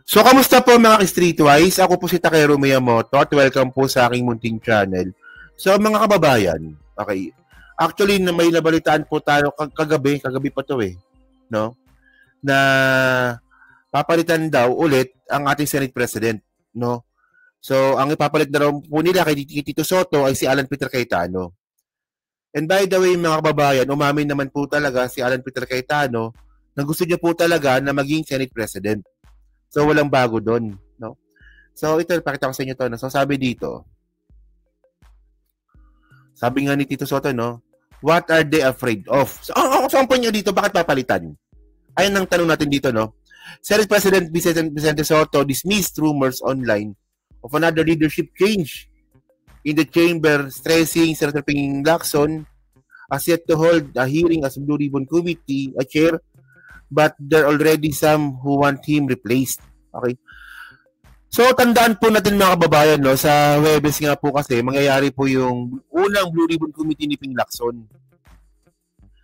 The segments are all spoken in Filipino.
So, kamusta po mga ka-Streetwise? Ako po si Takeru Miyamoto at welcome po sa aking munting channel. So, mga kababayan, okay. Actually, may nabalitaan po tayo kagabi pa to no? Na papalitan daw ulit ang ating Senate President, no? So, ang ipapalit na raw po nila kay Tito Soto ay si Alan Peter Cayetano. And by the way, mga kababayan, umamin naman po talaga si Alan Peter Cayetano na gusto niya po talaga na maging Senate President. So, walang bago doon, no? So, ito, pakita ko sa inyo to. No? So, sabi dito, sabi nga ni Tito Soto, no? What are they afraid of? So, ang point nyo dito, bakit papalitan? Ayun ang tanong natin dito, no? Senate President Vicente Soto dismissed rumors online of another leadership change in the chamber, stressing Senator Ping Lacson has yet to hold a hearing as Blue Ribbon Committee, a chair, but there are already some who want him replaced. Okay? So, tandaan po natin mga kababayan, no, sa Huwebes nga po kasi, mangyayari po yung unang Blue Ribbon Committee ni Ping Lacson.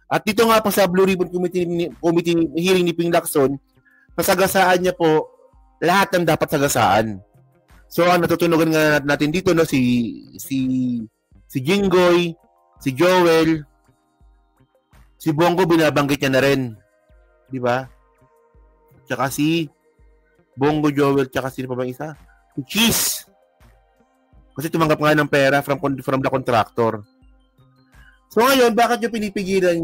At dito nga po sa Blue Ribbon Committee hearing ni Ping Lacson, pasagasaan niya po lahat ng dapat sagasaan. So, ang natutunugan nga natin dito, no, si Jinggoy, si Joel, si Bongo, binabanggit niya na rin. Di ba? Tsaka si Bongo, Joel, tsaka sino pa bang isa? Si Cheese. Kasi tumanggap nga ng pera from the contractor. So ngayon, bakit yung pinipigilan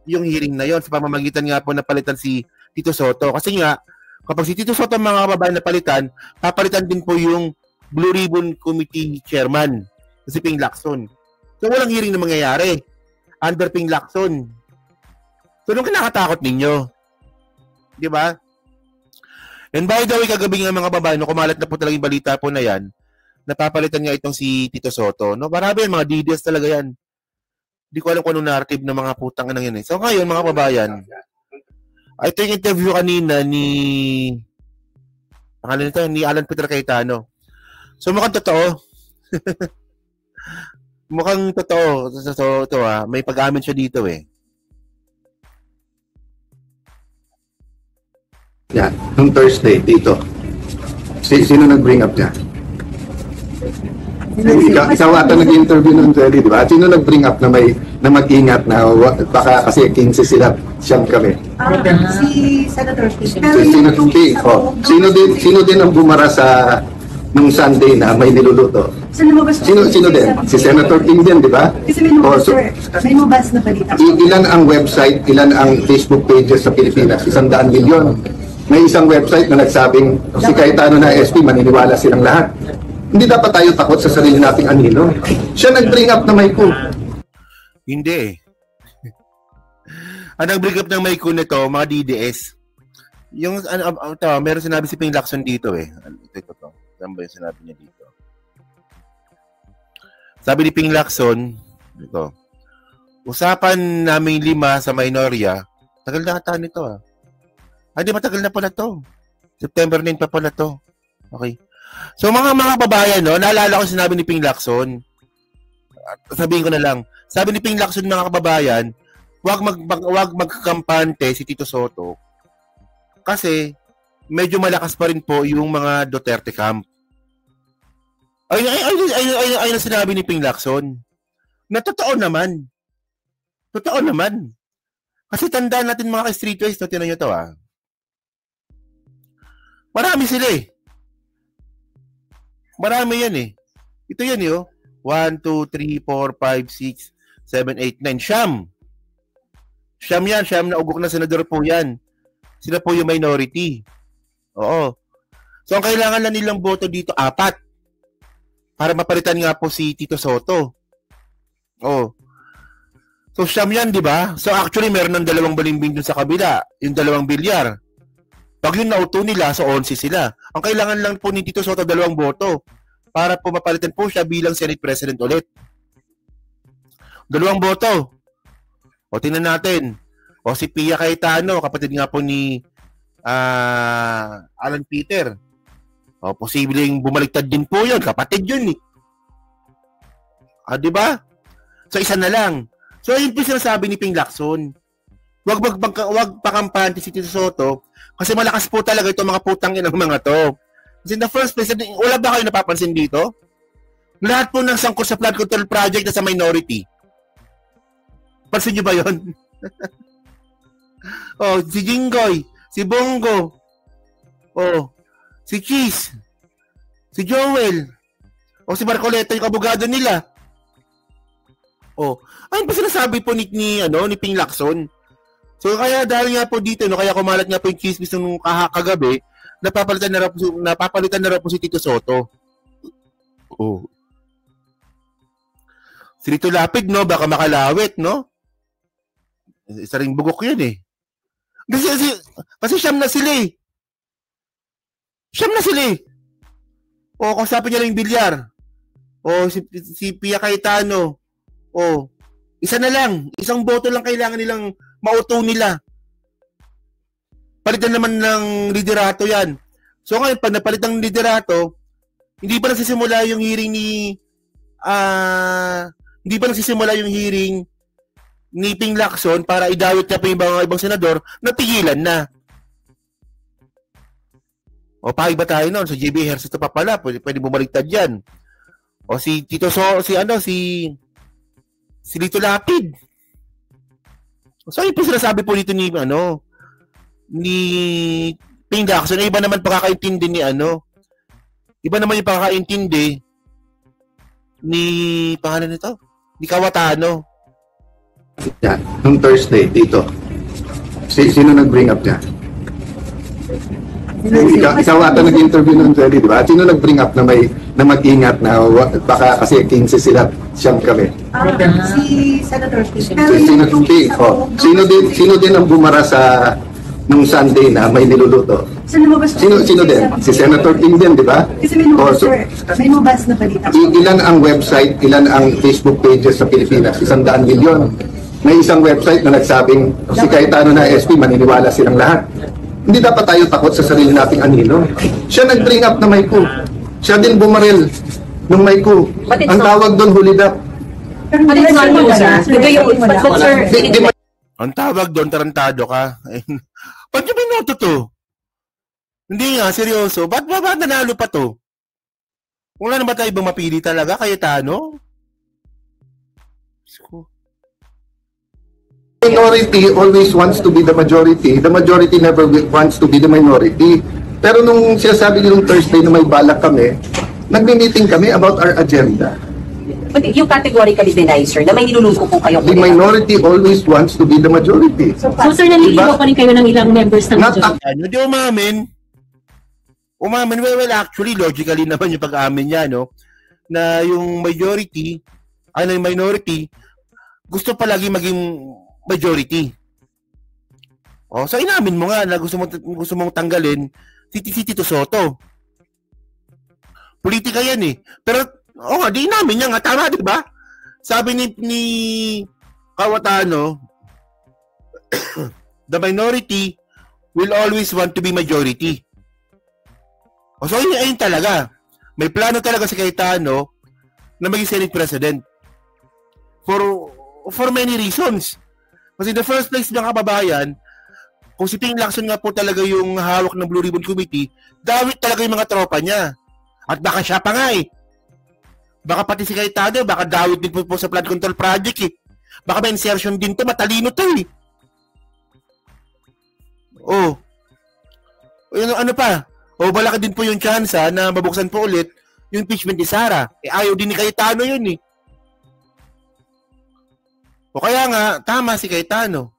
yung hearing na yon? Sa pamamagitan nga po na palitan si Tito Soto. Kasi nga, kapag si Tito Soto mga kababayan na palitan, papalitan din po yung Blue Ribbon Committee Chairman, si Ping Lacson. So walang hearing na mangyayari under Ping Lacson. So nung kinakatakot ninyo? Di ba? And by the way, kagabi nga mga babae, no, kumalat na po talagang balita po na yan, napapalitan nga itong si Tito Soto. No? Marami yan, mga DDS talaga yan. Hindi ko alam kung anong narrative ng mga putang anang yan. So ngayon, mga babayan, ito yung interview kanina ni Alan Peter Cayetano. So mukhang totoo. Mukhang totoo. So ito may pag-amin siya dito Yeah, nung Thursday, dito. Sino nag-bring up niya? Ikaw ata nag-interview ng Jelly, di ba? Sino nag-bring up na mag-ingat na baka kasi 15 sila, siyam kami? Si Senator King. Sino din ang bumara sa nung Sunday na may niluluto? Sino din? Si Senator King din, di ba? Kasi may lumabas na balita. Ilan ang website, ilan ang Facebook pages sa Pilipinas? 100 milyon. May isang website na nagsabing si Cayetano na SP, maniniwala silang lahat. Hindi dapat tayo takot sa sarili nating anino. Siya nag-bring up na Mayko. Hindi ang nag-bring up ng Mayko nito, mga DDS. Yung, meron sinabi si Ping Lacson dito Ito. Saan ba yung sinabi niya dito? Sabi ni Ping Lacson, ito, usapan naming 5 sa Minorya, tagal na ata nito Hindi, matagal na pala to. September 9 pa pala to. Okay. So mga babayan, no, naalala ko sinabi ni Ping Lacson. Sabihin ko na lang. Sabi ni Ping Lacson, mga kababayan, wag magkampante si Tito Soto. Kasi medyo malakas pa rin po yung mga Duterte camp. Ayun ang sinabi ni Ping Lacson. Na totoo naman. Totoo naman. Kasi tandaan natin mga ka-streetwise, tinan nyo to Marami sila Marami yan Ito yan 1, 2, 3, 4, 5, 6, 7, 8, 9. Siyam yan. Siyam na ugok na senador po yan. Sila po yung minority. Oo. So, ang kailangan na nilang boto dito, 4. Para mapalitan nga po si Tito Soto. Oo. So, siyam yan, di ba? So, actually, meron ng 2 balimbing dun sa kabila. Yung 2 bilyar. Pag yun nauto nila, so 11 sila. Ang kailangan lang po ni Tito Soto 2 boto para po mapalitan po siya bilang Senate President ulit. 2 boto. O, tingnan natin. O, si Pia Cayetano, kapatid nga po ni Alan Peter. O, posibleng bumaliktad din po yun. Kapatid yun di ba? So, isa na lang. So, yun po sinasabi ni Ping Lacson. wag pakampanti si Tito Soto kasi malakas po talaga itong mga putang inang mga to. Kasi in the first place, wala ba kayo napapansin dito? Lahat po ng sangkot sa flood control project na sa minority. Pansin nyo ba yun? Oh, si Jinggoy, si Bongo, oh, si Cheese, si Joel, o si Marcoleta, yung abogado nila. Oh, ayun pa sinasabi po ni Ping Lacson. So kaya dahil nga po dito, kaya kumalat nga po yung chismis nung kagabi, napapalitan na raw po si Tito Soto. Oh. Si Tito Lapid, baka makalawit, Isa ring bugok yun eh. Kasi siyam na sila eh. O, kausapin niya lang yung bilyar. O, si Pia Cayetano. O, isa na lang. Isang boto lang kailangan nilang mauto nila. Palitan naman ng liderato yan. So ngayon, pag napalitan ng liderato, hindi pa nagsisimula yung hearing ni Ping Lacson para idawit niya pa yung ibang senador, napigilan na. O, paiba tayo noon. So, JB Ejercito pa pala. Pwede bumaliktad yan. O, si Tito si Lito Lapid. So, yun po sinasabi po dito ni Ping Lacson. Iba naman pakakaintindi iba naman yung pakakaintindi ni pangalan nito? Ni Cayetano. Yeah, nung Thursday, dito. Sino nag-bring up niya? Ikaw ata nag-interview ng Jelly, di ba? Sino nag-bring up na mag-ingat na baka kasi 15 sila, siyam kami? Si Senator Steve. Sino din ang bumara sa nung Sunday na may niluluto? Sino din? Si Senator King din, di ba? Kasi may lumabas na balita. Ilan ang website, ilan ang Facebook pages sa Pilipinas? 100 milyon. May isang website na nagsabing si Cayetano na SP, maniniwala silang lahat. Hindi dapat tayo takot sa sarili nating anino. Siya nag-bring up na may coup. Siya din bumaril ng may coup. Ang tawag doon, hulidap. Ang tawag doon, tarantado ka. Ba't nyo binoto to? Hindi nga, seryoso. Ba't nanalo pa to? Wala na ba tayo ibang mapili talaga, Cayetano? Minority always wants to be the majority. The majority never wants to be the minority. Pero nung sinasabi nung Thursday na may balak kami, nagmi-meeting kami about our agenda. But you categorically deny, sir, na may niluluko po kayo. The minority always wants to be the majority. So sir, naliligaw pa rin kayo ng ilang members ng majority? Hindi umamin. Well, actually, logically naman yung pag-amin niya, na yung minority, gusto palagi maging majority. O, so inamin mo nga na gusto mong tanggalin si Tito Soto. Politika yan eh. Pero, di inamin niya nga. Tama, di ba? Sabi ni Cayetano, the minority will always want to be majority. O, so ayun talaga. May plano talaga si Cayetano na maging Senate President. For many reasons. Kasi in the first place, mga kababayan, kung si Ping Lacson nga po talaga yung hawak ng Blue Ribbon Committee, dawit talaga yung mga tropa niya. At baka siya pa nga eh. Baka pati si Cayetano, baka dawit din po sa flood control project eh. Baka may insertion din to, matalino to eh. Ano pa? Malaki din po yung chance na mabuksan po ulit yung impeachment ni Sara. Ayaw din ni Cayetano yun eh. O kaya nga, tama si Cayetano.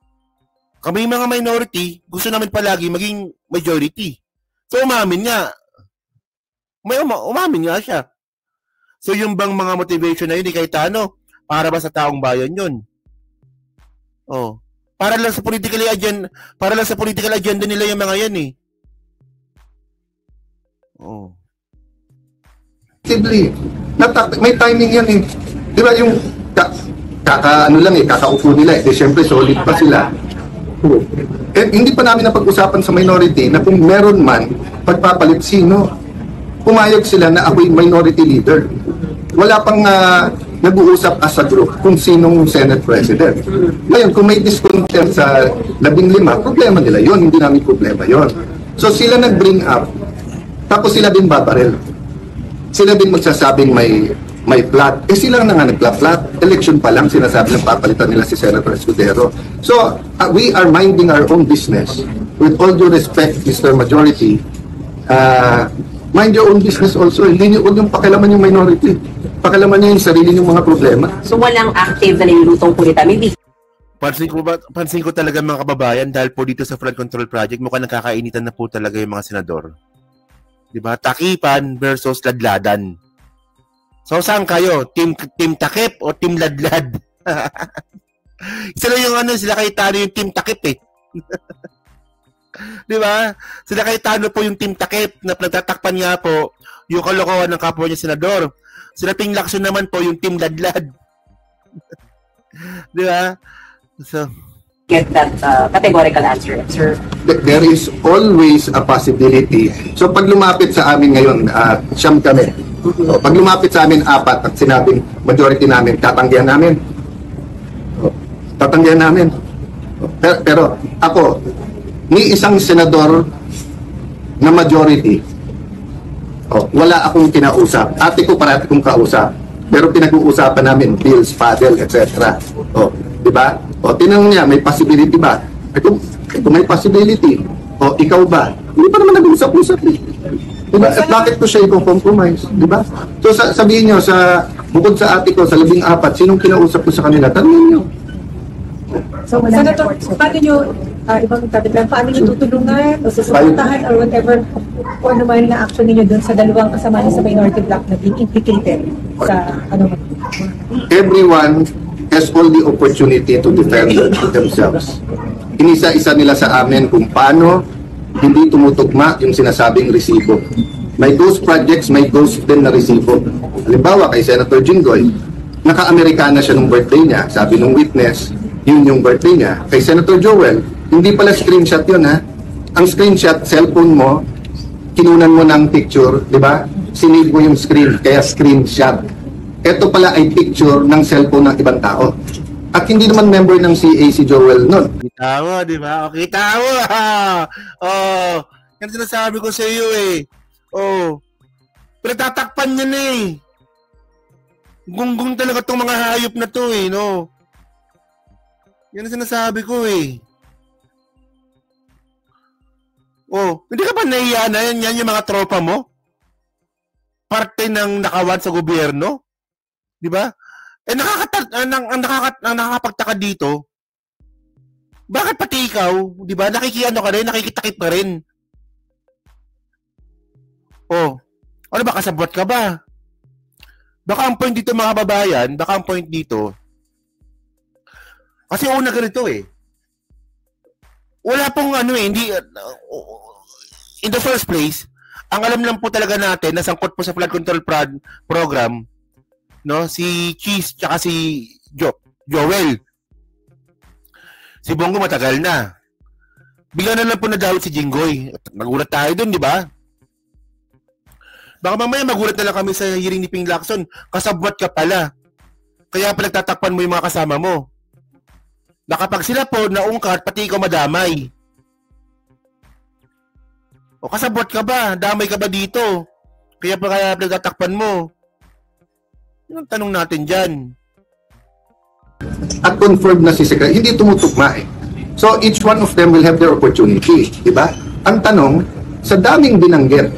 Kami mga minority, gusto namin palagi maging majority. So umamin nga. Umamin nga siya. So yung bang mga motivation na yun ni Cayetano, para ba sa taong bayan yun? Para lang sa political agenda nila yung mga yan eh. May timing yan eh. Di ba yung kakaupo nila eh. Siyempre solid pa sila. Hindi pa namin napag-usapan sa minority na kung meron man pagpapalit sino, pumayag sila na ako'y minority leader. Wala pang nag-uusap as a group kung sinong Senate President. Ngayon, kung may discontent sa 15, problema nila yon, hindi namin problema yon. So sila nag-bring up, tapos sila din babaril. Sila din magsasabing may plot. Sila na nga nagpla-plot. Election pa lang, sinasabi ng papalitan nila si Senator Escudero. So, we are minding our own business. With all due respect, Mr. Majority, mind your own business also. Hindi nyo yung pakialaman yung minority. Pakialaman nyo yung sarili yung mga problema. So walang active na nilulutong kulita. Maybe Pansin ko talaga mga kababayan dahil po dito sa flood control project mukhang nakakainitan na po talaga yung mga senador. Diba? Takipan versus ladladan. So saan kayo? Team takip o team ladlad? Sila yung sila Cayetano yung team takip eh. Diba? Sila Cayetano po yung team takip na nagtatakpan nga po yung kalokohan ng kapwa niya senador. Sila Ping Lacson naman po yung team ladlad. Diba? So, get that categorical answer, sir. There is always a possibility. So pag lumapit sa amin ngayon, siyam kami. So, pag lumapit sa amin 4 at sinabing majority namin, tatanggihan namin. Tatanggihan namin. Pero ako, ni isang senador na majority, wala akong kinausap. Ate ko parati kong kausap. Pero pinag-uusapan namin bills, paddle, etc. Di ba? Tinanong niya, may possibility ba? Kung may possibility, ikaw ba? Hindi pa naman nag-usap-usap eh. Diba? At bakit ko siya i-compromise? Diba? So sabihin niyo, bukod sa ate ko, sa 14, sinong kinausap ko sa kanila? Tanungin niyo. So, Senator, paano nyo, ibang tabi-tabi, paano nyo tutulungan o susuportahan or whatever kung ano man na action ninyo dun sa dalawang kasama sa minority bloc na being implicated sa ano man? Everyone has all the opportunity to defend themselves. Inisa-isa nila sa amin kung paano hindi tumutugma yung sinasabing resibo. May ghost projects, may ghost din na resibo. Halimbawa kay Senator Jinggoy, naka-Amerikana siya nung birthday niya. Sabi nung witness, yun yung birthday niya. Kay Senator Joel, hindi pala screenshot yun ha. Ang screenshot, cellphone mo, kinunan mo ng picture, di ba? Sinave mo yung screen, kaya screenshot. Ito pala ay picture ng cellphone ng ibang tao. At hindi naman member ng CA si Joel nun. Kita mo, di ba? Kita mo! Yan sinasabi ko sa iyo eh. Pinagtatakpan niya na eh. Gunggong talaga itong mga hayop na to eh, no? Yan ang sinasabi ko eh. Hindi ka ba nahiya na yan yung mga tropa mo? Parte ng nakawan sa gobyerno? Di ba? Ang nakakapagtaka dito, bakit pati ikaw, di ba, nakikiano ka rin, nakikitakip ka rin? Ano ba, kasabot ka ba? Baka ang point dito mga kababayan, kasi una ganito eh. Wala pong hindi, in the first place, ang alam lang po talaga natin, nasangkot po sa flood control program, no, si Cheese tsaka si Joel. Si Bongo matagal na. Bigla na lang po nadawit si Jinggoy. Nagulat tayo dun, di ba? Baka mamaya magulat na lang kami sa hearing ni Ping Lacson. Kasabwat ka pala. Kaya pinagtatakpan mo yung mga kasama mo. Na kapag sila po naungkat, pati ikaw madamay. Kasabwat ka ba? Damay ka ba dito? Kaya pinagtatakpan mo. Anong tanong natin dyan? At confirmed na si Secretary, hindi tumutugma eh. So each one of them will have their opportunity, di ba? Ang tanong, sa daming binanggit,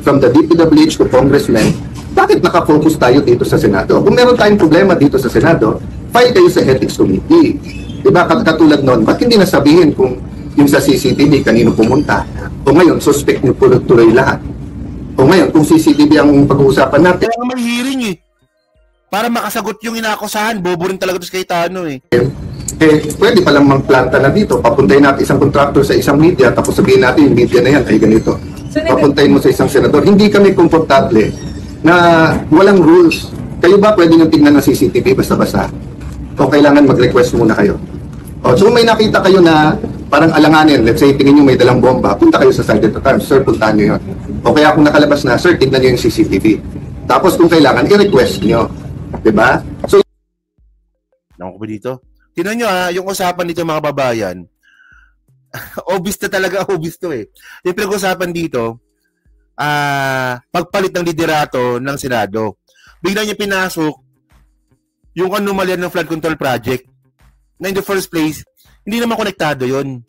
from the DPWH to congressmen, bakit nakafocus tayo dito sa Senado? Kung meron tayong problema dito sa Senado, file kayo sa Ethics Committee. Di ba? Katulad nun, bakit hindi nasabihin kung yung sa CCTV kanino pumunta? O ngayon, suspect nyo tuloy lahat. O ngayon, kung CCTV ang pag-uusapan natin. Kaya nga may hearing eh. Para makasagot yung inaakusahan, bobo rin talaga sa Cayetano eh. Pwede palang magplanta na dito. Papuntayin natin isang contractor sa isang media, tapos sabihin natin yung media na yan ay ganito. Papuntayin mo sa isang senador. Hindi kami komportable na walang rules. Kayo ba pwede nyo tingnan ng CCTV basta-basta? O kailangan mag-request muna kayo? So may nakita kayo na parang alanganin, let's say tingin nyo may dalang bomba, punta kayo sa Sergeant at Arms, sir, puntahan nyo yun. O kaya kung nakalabas na, sir, tignan nyo yung CCTV. Tapos kung kailangan, i-request nyo. Diba? So, Naku ba dito? Tingnan nyo yung usapan dito mga babayan. Obvious na talaga, obvious to eh. Yung pinag-usapan dito, pagpalit ng liderato ng Senado. Bigla niya pinasok yung anomalya ng flood control project na in the first place, hindi naman konektado yun.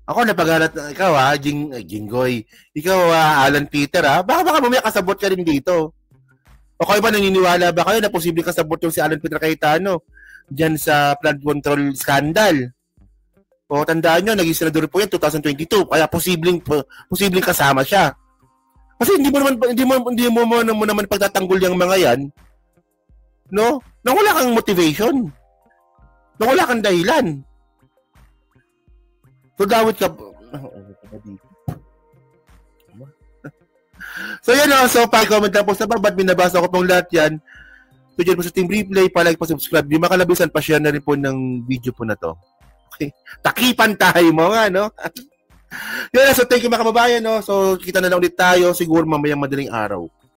Ako napagalat na ikaw Jinggoy. Ikaw Alan Peter baka mamaya kasabot ka rin dito. O kayo ba naniniwala ba kayo na posibleng kasabot yung si Alan Peter Cayetano diyan sa flood control scandal? O tandaan nyo, naging senador po yan 2022, kaya posibleng kasama siya. Kasi hindi mo naman pagtatanggol yung mga yan, no? Nang wala kang motivation. Nang wala kang dahilan. So, dawit ka... So, yan so, pag-comment lang po sa baba, binabasa ko pong lahat yan. So, dyan po sa Team Replay, pa-like, pa-subscribe. Di makalabisan, pa-share na rin po ng video po na to. Okay. Takipan tayo mo nga, no? Yan, so thank you mga kababayan, no? So, kita na lang ulit tayo, siguro mamayang madaling araw.